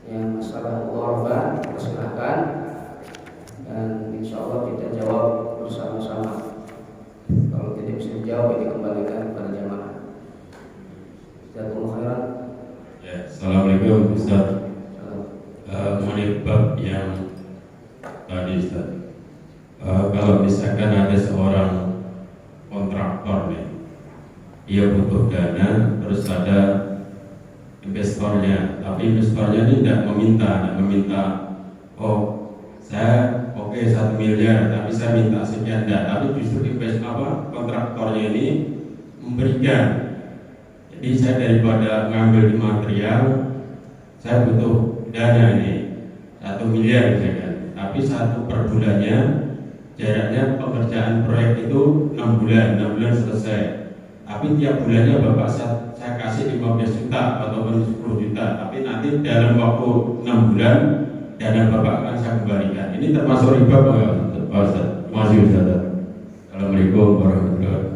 yang masalah mudharabah, silakan, dan insya Allah kita jawab bersama-sama. Kalau tidak bisa dijawab, dikembalikan kepada jamaah. Jazakumullah khairan. Ya, assalamualaikum Ustaz. Mengenai bab yang tadi Ustaz, kalau misalkan ada seorang kontraktor nih, dia butuh dana, terus ada investornya, tapi investornya ini tidak meminta, oh saya oke 1 miliar, tapi saya minta sekian, tapi justru kontraktornya ini memberikan. Jadi saya daripada ngambil di material, saya butuh dana ini 1 miliar misalkan, tapi 1 per bulannya, jaraknya pengerjaan proyek itu 6 bulan selesai. Tapi tiap bulannya Bapak saya kasih 15 juta ataupun 10 juta, tapi nanti dalam waktu 6 bulan dana Bapak akan saya kembalikan. Ini termasuk riba Pak Ustaz? Masih Ustaz. Assalamualaikum warahmatullahi wabarakatuh.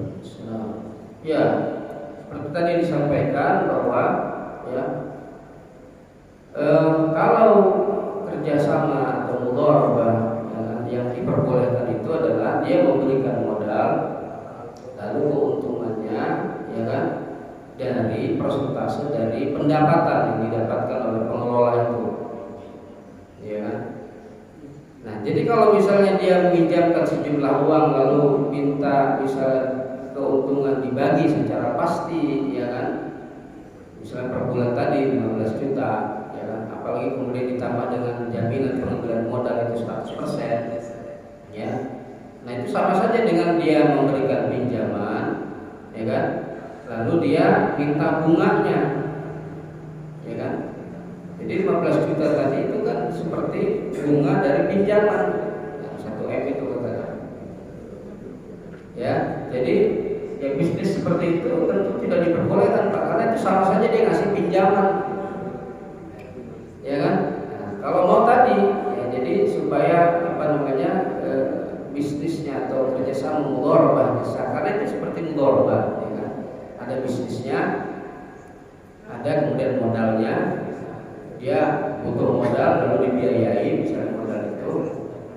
Ya, seperti tadi disampaikan bahwa ya, kalau kerjasama atau mudharabah yang diperbolehkan itu adalah dia memberikan modal, lalu keuntungannya, ya kan, dari persentase dari pendapatan yang didapatkan oleh pengelola itu, ya kan. Nah, jadi kalau misalnya dia meminjamkan sejumlah uang lalu minta misalnya keuntungan dibagi secara pasti, ya kan, misalnya per bulan tadi 15 juta, ya kan, apalagi kemudian ditambah dengan jaminan pengembalian modal itu 100%, ya. Nah, itu sama saja dengan dia memberikan pinjaman, ya kan, lalu dia minta bunganya, ya kan. Jadi 15 juta tadi itu kan seperti bunga dari pinjaman, nah, 1M itu katakan, ya. Jadi ya bisnis seperti itu tentu tidak diperbolehkan Pak, karena itu sama saja dia ngasih pinjaman, ya kan. Nah, kalau mau tadi, ya, jadi supaya bisnisnya atau kerjasama mudharabah bisa, karena itu seperti mudharabah, ya kan. Ada bisnisnya, ada kemudian modalnya, dia butuh modal lalu dibiayai misalnya modal itu.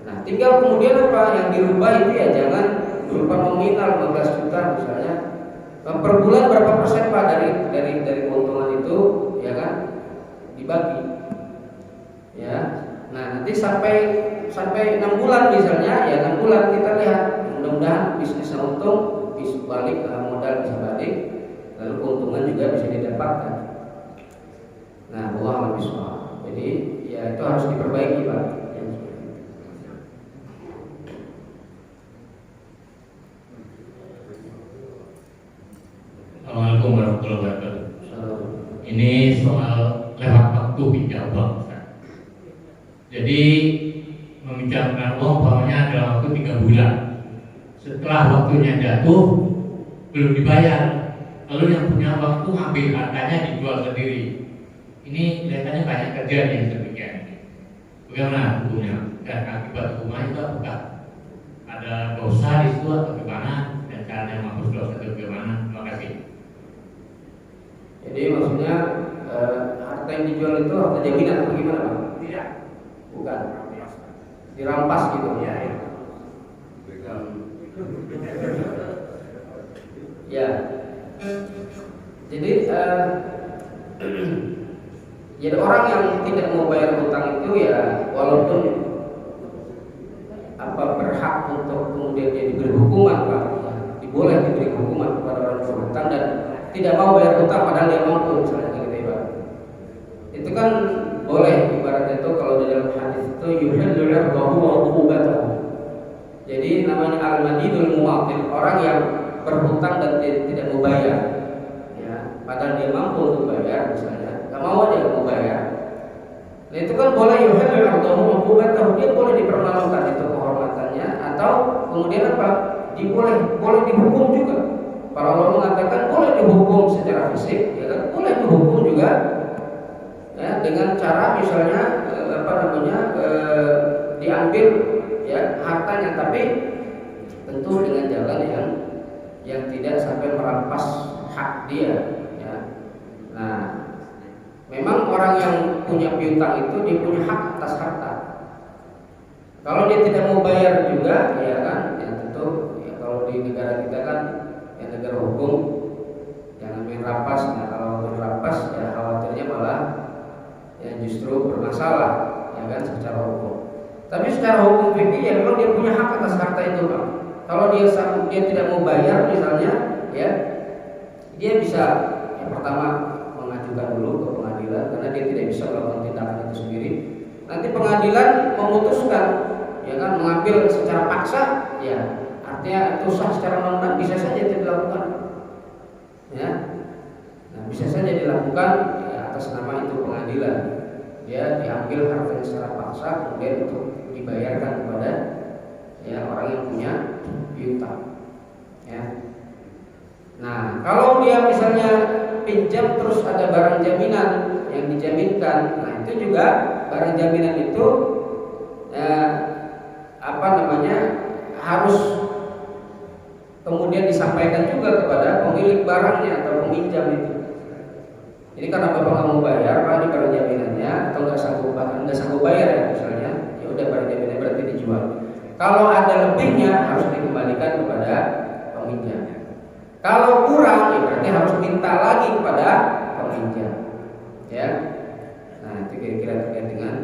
Nah, tinggal kemudian yang dirubah itu ya jangan berupa nominal 15 juta misalnya, per bulan berapa persen Pak dari keuntungan itu, ya kan, dibagi, ya. Nah, nanti sampai 6 bulan misalnya, ya 6 bulan kita lihat, mudah-mudahan bisnisnya untung, bisa balik, modal bisa balik, lalu keuntungan juga bisa didapatkan. Nah, Allah lebih soal. Jadi ya itu harus diperbaiki Pak. Assalamualaikum warahmatullahi wabarakatuh. Ini soal lewat waktu pinjam uang. Jadi meminjamkan uang umpamanya dalam waktu 3 bulan. Setelah waktunya jatuh belum dibayar, lalu yang punya uang itu ngambil hartanya dijual sendiri. Ini kelihatannya banyak kejadian yang demikian. Bagaimana hukumnya? Dan akibat hukumnya itu apakah ada dosa di situ atau bagaimana? Dan caranya menghapus dosa itu bagaimana? Terima kasih. Jadi maksudnya harta yang dijual itu harta jaminan atau gimana Pak? Tidak. Bukan. Dirampas gitu. Ya. Ya. Jadi jadi orang yang tidak mau bayar hutang itu ya walaupun berhak untuk kemudian dia diberi hukuman Pak, boleh diberi hukuman kepada orang yang berhutang dan tidak mau bayar hutang padahal dia mampu misalnya gitu ya Pak. Itu kan boleh, ibaratnya itu kalau di dalam hadis itu yuhillu 'irdahu wa 'uqubatahu. namanya al-madinul muwatil, orang yang berhutang dan tidak mau bayar. Ya, padahal dia mampu untuk bayar misalnya, nggak mau aja mau bayar. Nah itu kan boleh yuhil ardahu uqubatahu, dia boleh dipermalukan itu kehormatannya, atau kemudian apa? Boleh dihukum juga. Para ulama mengatakan boleh dihukum secara fisik, ya kan? Boleh dihukum juga ya, dengan cara misalnya diambil ya hartanya, tapi tentu dengan jalan yang tidak sampai merampas hak dia. Ya. Nah, memang orang yang punya piutang itu dia punya hak atas harta. Kalau dia tidak mau bayar juga, ya kan, ya tentu ya, kalau di negara kita kan ya negara hukum, jangan main rampas. Nah kalau main rampas ya khawatirnya malah ya justru bermasalah, ya kan, secara hukum. Tapi secara hukum fikih ya memang dia punya hak atas harta itu, Pak. Kalau dia tidak mau bayar misalnya, ya dia bisa yang pertama mengajukan dulu ke pengadilan karena dia tidak bisa melakukan tindakan itu sendiri. Nanti pengadilan memutuskan, ya kan, mengambil secara paksa, ya artinya itu sah secara undang-undang, bisa saja dilakukan, ya. Nah, bisa saja dilakukan ya, atas nama itu pengadilan. Dia diambil hartanya secara paksa kemudian untuk dibayarkan kepada ya orang yang punya piutang. Ya. Nah, kalau dia misalnya pinjam terus ada barang jaminan yang dijaminkan, nah itu juga barang jaminan itu harus kemudian disampaikan juga kepada pemilik barangnya atau peminjam itu. Jadi karena bapak nggak mau bayar, Pak, ini barang jaminannya, atau nggak sanggup bayar ya misalnya, ya udah barang jaminannya berarti dijual. Kalau ada lebihnya harus dikembalikan kepada peminjam. Kalau kurang, ya berarti harus minta lagi kepada peminjam. Ya, nah itu kira-kira terkait dengan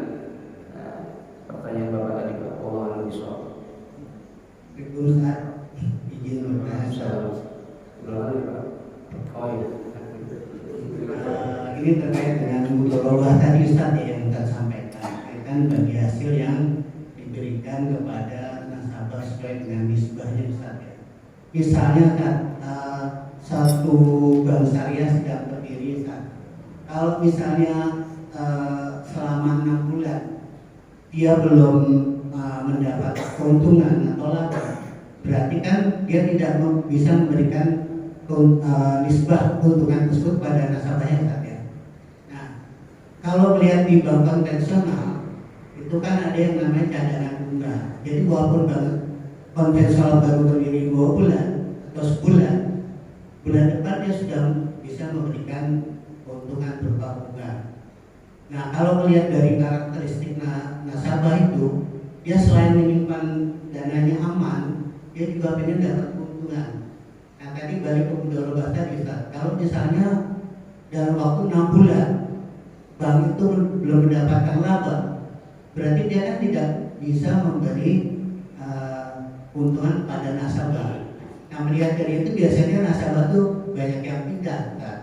pertanyaan bapak tadi, Pak. Allah bisawab. Ustaz, izin bertanya. Oh iya. Ini terkait dengan mudharabah tadi Ustaz yang Ustaz sampaikan, kan bagi hasil yang diberikan kepada nasabah sesuai dengan nisbahnya Ustaz ya. Misalnya satu bank syariah sedang berdiri Ustaz. Kalau misalnya selama 6 bulan dia belum mendapat keuntungan atau laba, berarti kan dia tidak bisa memberikan nisbah keuntungan tersebut pada nasabahnya Ustaz ya. Nah, kalau melihat di bank konvensional itu kan ada yang namanya cadangan bunga. Jadi walaupun bank konvensional baru berdiri 2 bulan atau sebulan, bulan depan dia sudah bisa memberikan keuntungan berupa bunga. Nah, kalau melihat dari karakteristik nasabah itu, dia selain menyimpan dananya aman, dia juga ingin dapat keuntungan. Nah, tadi balik ke mudharabah tadi Ustaz. Kalau misalnya dalam waktu 6 bulan bank itu belum mendapatkan laba, berarti dia kan tidak bisa memberi keuntungan pada nasabah. Nah, melihat dari itu biasanya nasabah tuh banyak yang pindah Ustaz.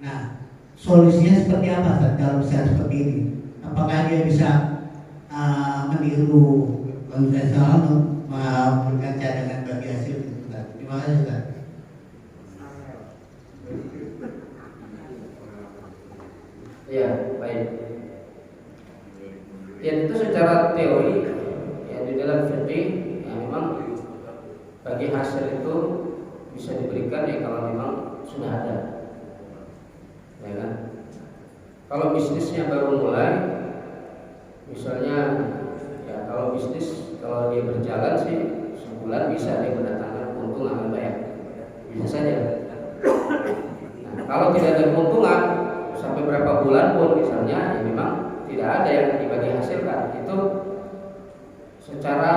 Nah, solusinya seperti apa Ustaz kalau misalnya seperti ini? Apakah dia bisa meniru konvensional memberikan cadangan bagi hasil Ustaz? Terima kasih Ustaz. Ya, baik. Ya itu secara teori ya di dalam fikih ya memang bagi hasil itu bisa diberikan ya kalau memang sudah ada. Ya kan? Kalau bisnisnya baru mulai, misalnya ya kalau bisnis kalau dia berjalan sih sebulan bisa dia mendatangkan keuntungan banyak, bisa saja. Nah, kalau tidak ada keuntungan sampai berapa bulan pun misalnya ya memang tidak ada yang dibagi hasilkan, itu secara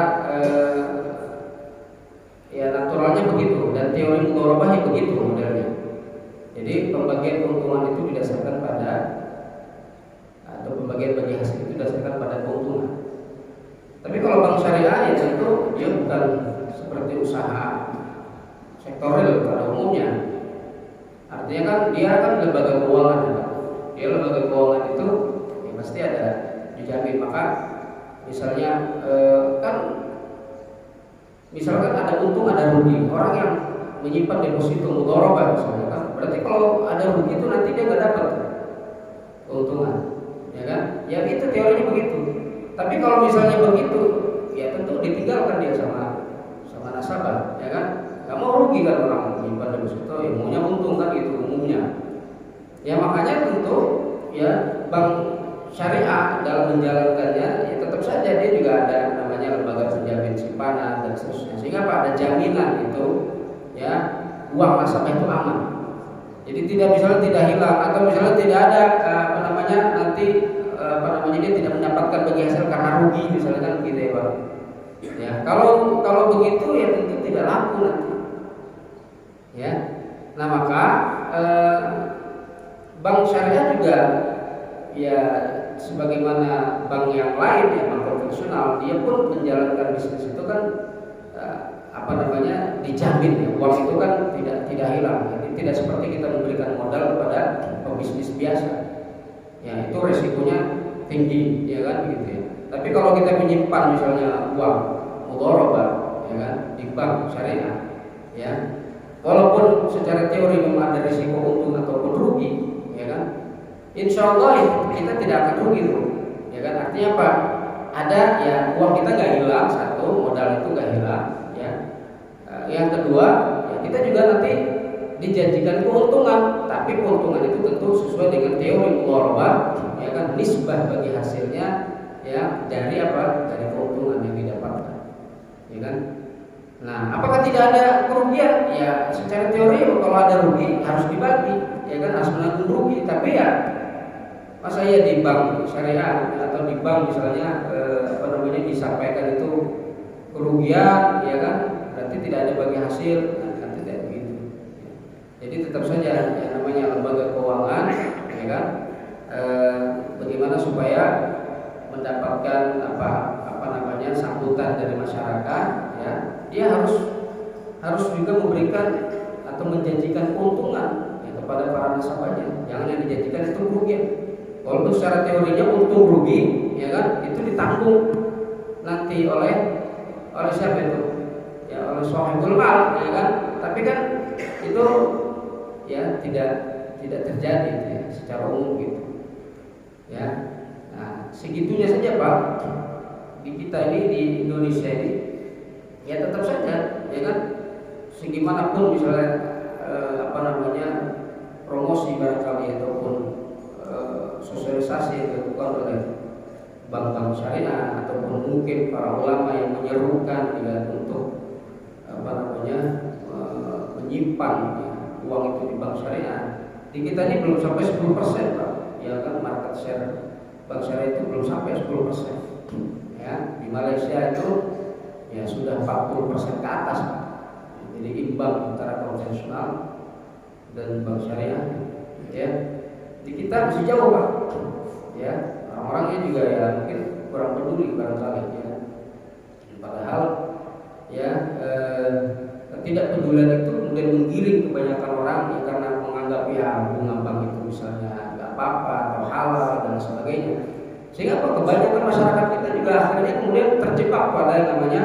ya naturalnya begitu dan teori mudharabahnya begitu modelnya. Jadi pembagian keuntungan itu didasarkan pada atau pembagian bagi hasil itu didasarkan pada keuntungan. Tapi kalau bank syariah ya tentu dia bukan seperti usaha sektoral pada umumnya. Artinya kan dia kan lembaga keuangan, dia lembaga keuangan itu ya pasti ada dijamin. Maka misalnya kan Misalkan ada untung ada rugi, orang yang menyimpan deposito mudharabah misalnya kan, berarti kalau ada rugi itu nanti dia nggak dapat keuntungan, ya kan? Ya itu teorinya begitu. Tapi kalau misalnya begitu, ya tentu ditinggalkan dia sama nasabah, ya kan? Gak mau rugi kan orang menyimpan deposito, ya maunya untung kan gitu umumnya. Ya makanya tentu ya bank syariah dalam menjalankannya ya tetap saja dia juga ada namanya lembaga penjamin simpanan dan seterusnya, sehingga ada jaminan itu ya uang nasabah itu aman. Jadi misalnya tidak hilang atau misalnya tidak ada nanti dia tidak mendapatkan bagi hasil karena rugi misalnya kan gitu ya Pak. Ya kalau begitu ya tentu tidak laku nanti. Ya, nah maka bank syariah juga ya sebagaimana bank yang lain ya bank konvensional, dia pun menjalankan bisnis itu kan dijamin ya, uang itu kan tidak hilang. Jadi tidak seperti kita memberikan modal kepada pebisnis biasa. Ya itu resikonya tinggi, ya kan begitu ya. Tapi kalau kita menyimpan misalnya uang mudharabah, ya kan di bank syariah, ya walaupun secara teori memang ada risiko untung ataupun rugi, ya kan, insya Allah kita tidak akan rugi tuh, ya kan. Artinya apa? Ada ya uang kita nggak hilang, satu modal itu nggak hilang, ya. Yang kedua, ya kita juga nanti dijanjikan keuntungan, tapi keuntungan itu tentu sesuai dengan teori mudharabah, ya kan, nisbah bagi hasilnya, ya dari apa? Dari keuntungan yang didapatkan, ya kan. Nah, apakah tidak ada kerugian? Ya, secara teori kalau ada rugi harus dibagi, ya kan, harus menanggung rugi. Tapi ya, masa ya di bank syariah atau di bank misalnya disampaikan itu kerugian, ya kan, berarti tidak ada bagi hasil, kan tidak begitu. Jadi tetap saja yang namanya lembaga keuangan, ya kan, bagaimana supaya mendapatkan sambutan dari masyarakat, ya. Dia harus juga memberikan atau menjanjikan keuntungan ya, kepada para nasabahnya. Jangan yang dijanjikan itu kerugian. Walaupun secara teorinya untung rugi, ya kan, itu ditanggung nanti oleh siapa itu? Ya oleh sahibul mal, ya kan. Tapi kan itu ya tidak terjadi ya, secara umum gitu. Ya. Nah, segitunya saja Pak. Di kita ini di Indonesia ini ya tetap saja, ya kan, segimanapun misalnya promosi barangkali ataupun sosialisasi yang dilakukan oleh bank-bank syariah ataupun mungkin para ulama yang menyerukan ya, untuk menyimpan ya, uang itu di bank syariah. Di kita ini belum sampai 10% Pak, ya kan, market share bank syariah itu belum sampai 10%. Ya, di Malaysia itu ya sudah 40% ke atas Pak. Jadi imbang antara konvensional dan bank syariah, ya. Di kita masih jauh Pak, ya. Orang-orangnya juga ya mungkin kurang peduli barangkali, ya. Padahal ya ketidakpedulian itu kemudian menggiring kebanyakan orang ya, karena menganggap ya bunga bank itu misalnya nggak apa-apa atau halal dan sebagainya. Sehingga kebanyakan masyarakat kita juga akhirnya kemudian terjebak pada yang namanya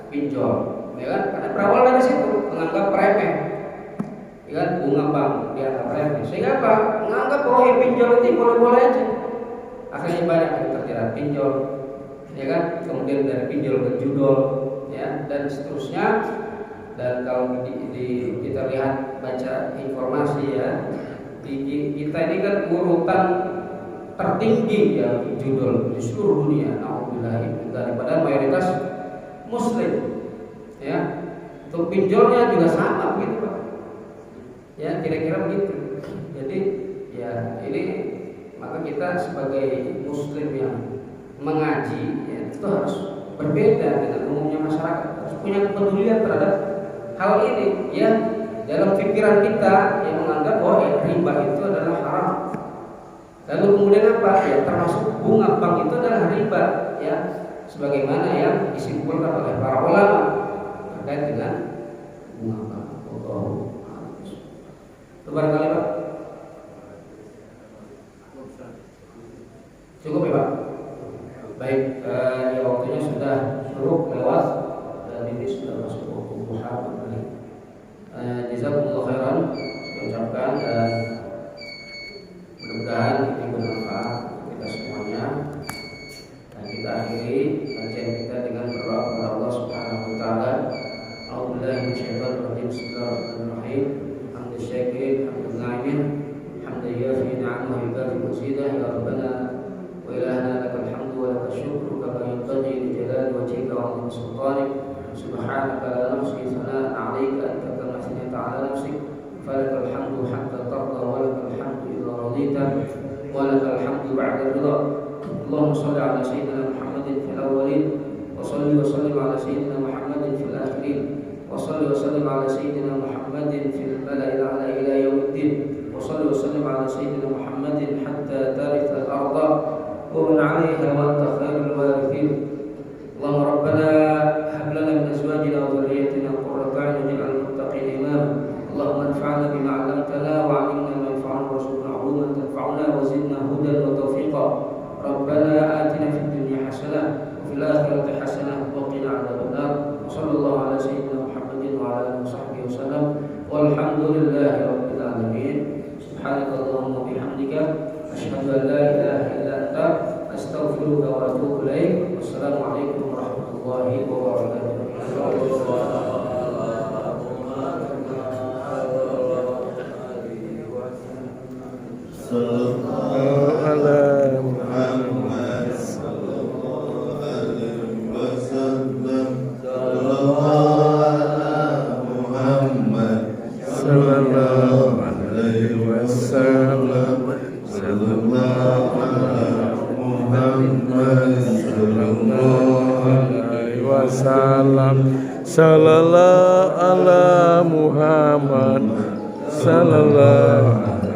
pinjol, ya kan? Karena berawal dari situ menganggap remeh, ya kan, bunga bank dianggap remeh. Sehingga apa? Menganggap bahwa pinjol itu boleh-boleh aja. Akhirnya banyak yang terjerat pinjol, ya kan? Kemudian dari pinjol ke judol, ya, dan seterusnya. Dan kalau kita lihat baca informasi ya, kita ini kan urutan tertinggi ya judul di seluruh dunia. Alhamdulillah, daripada mayoritas Muslim, ya. Untuk pinjolnya juga sama begitu Pak. Ya kira-kira begitu. Jadi ya ini maka kita sebagai Muslim yang mengaji ya, itu harus berbeda dengan umumnya masyarakat. Harus punya kepedulian terhadap hal ini, ya. Dalam pikiran kita yang menganggap bahwa ya, riba itu adalah haram. Lalu kemudian apa? Ya termasuk bunga bank itu adalah riba, ya. Sebagaimana yang disimpulkan oleh para ulama terkait dengan bunga bank. Itu barangkali Pak. Cukup ya Pak. Baik, ya waktunya sudah lewat dan ini sudah Jazakumullah khairan diucapkan, dan mudah-mudahan ini bermanfaat untuk kita semuanya. Dan kita akhiri kajian kita dengan berdoa kepada Allah Subhanahu wa taala. A'udzubillahi minasyaitonir rajim. Bismillahirrahmanirrahim. Hamdan syakirin, hamdan na'imin, hamdan yafi ni'amahu wa yukafi mazidah. Ya Rabbana wa ilahana lakal hamdu wa lakal syukru kama yanbaghi li jalali wajhika wa 'azimi sultanik. Subhanaka la nuhsi thana'an 'alaika anta kama athnayta 'ala nafsik. Falakal hamdu hatta tarda wa lakal hamdu idza radita wa lakal hamdu ba'da ridha. Allahumma shalli 'ala sayyidina Muhammadin fil awwalin wa shalli wa sallim 'ala sayyidina Muhammadin fil akhirin wa shalli wa sallim 'ala sayyidina Muhammadin fil mala'il a'la ila yaumiddin wa shalli wa sallim 'ala sayyidina Muhammadin hatta taritha al-ardha wa man 'alayha wa anta khairul warithin. Allahumma rabbana hab lana min azwajina wa dhurriyyatina qurrata a'yun waj'alna muttaqina imama. Allahumma anfa'na bima 'allamtana wa 'allimna ma yanfa'una warzuqna 'uluman tanfa'una wa zidna hudan wa tawfiqa. Rabbana atina fid dunya hasanah wa fil akhirati hasanah wa qina 'adzabannar. Sallallahu ala sayyidina Muhammadin wa ala alihi washabbihi wasallam. Walhamdulillahi rabbil alamin. Subhanakallahumma wa bihamdika asyhadu an la ilaha illa anta astaghfiruka wa atubu ilaik. Wassalamualaikum warahmatullahi wabarakatuh. Sallallahu ala Muhammad sallallahu